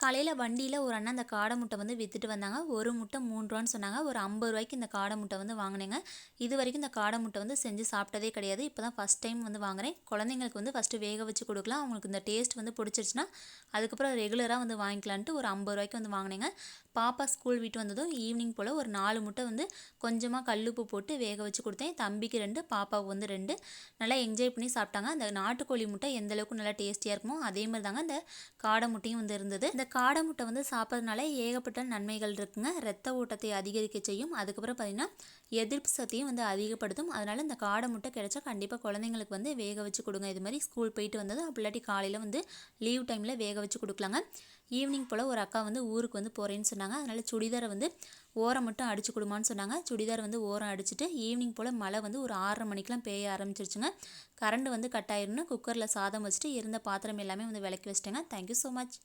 காலையில் வண்டியில் ஒரு அண்ணா அந்த காடை முட்டை வந்து விற்றுட்டு வந்தாங்க. ஒரு முட்டை 3 ரூபான்னு சொன்னாங்க. ஒரு 50 ரூபாய்க்கு இந்த காடை முட்டை வந்து வாங்கினேங்க. இது வரைக்கும் இந்த காடை முட்டை வந்து செஞ்சு சாப்பிட்டதே கிடையாது. இப்போ தான் ஃபஸ்ட் டைம் வந்து வாங்குறேன். குழந்தைங்களுக்கு வந்து ஃபஸ்ட்டு வேக வச்சு கொடுக்கலாம். அவங்களுக்கு இந்த டேஸ்ட் வந்து பிடிச்சிருச்சுன்னா அதுக்கப்புறம் ரெகுலராக வந்து வாங்கிக்கலான்ட்டு ஒரு 50 ரூபாய்க்கு வந்து வாங்கினேங்க. பாப்பா ஸ்கூல் விட்டு வந்ததும் ஈவினிங் போல் ஒரு 4 முட்டை வந்து கொஞ்சமாக கல்லுப்பு போட்டு வேக வச்சு கொடுத்தேன். தம்பிக்கு 2, பாப்பாவுக்கு வந்து 2. நல்லா என்ஜாய் பண்ணி சாப்பிட்டாங்க. அந்த நாட்டுக்கோழி முட்டை எந்த அளவுக்கு நல்லா டேஸ்டியாக இருக்குமோ அதே மாதிரி தாங்க இந்த காடை முட்டையும் வந்து இருந்தது. இந்த காடை முட்டை வந்து சாப்பிட்றதுனால ஏகப்பட்ட நன்மைகள் இருக்குங்க. ரத்த ஓட்டத்தை அதிகரிக்க செய்யும். அதுக்கப்புறம் பார்த்திங்கன்னா எதிர்ப்பு சக்தியும் வந்து அதிகப்படுத்தும். அதனால் இந்த காடை முட்டை கிடைச்சா கண்டிப்பாக குழந்தைங்களுக்கு வந்து வேக வச்சு கொடுங்க. இது மாதிரி ஸ்கூல் போயிட்டு வந்தது அப்படிலாட்டி காலையில் வந்து லீவ் டைமில் வேக வச்சு கொடுக்கலாங்க. ஈவினிங் போல் ஒரு அக்கா வந்து ஊருக்கு வந்து போகிறேன்னு சொன்னாங்க. அதனால் சுடிதாரை வந்து ஓரம் மட்டும் அடிச்சு கொடுமான்னு சொன்னாங்க. சுடிதார் வந்து ஓரம் அடிச்சுட்டு ஈவினிங் போல் மழை வந்து ஒரு 6:30 மணிக்கெலாம் பெய்ய ஆரம்பிச்சிருச்சுங்க. கரண்ட் வந்து கட் ஆயிரும்னு குக்கரில் சாதம் வச்சுட்டு இருந்த பாத்திரம் எல்லாமே வந்து விளக்கி வச்சிட்டேங்க. Thank you so much.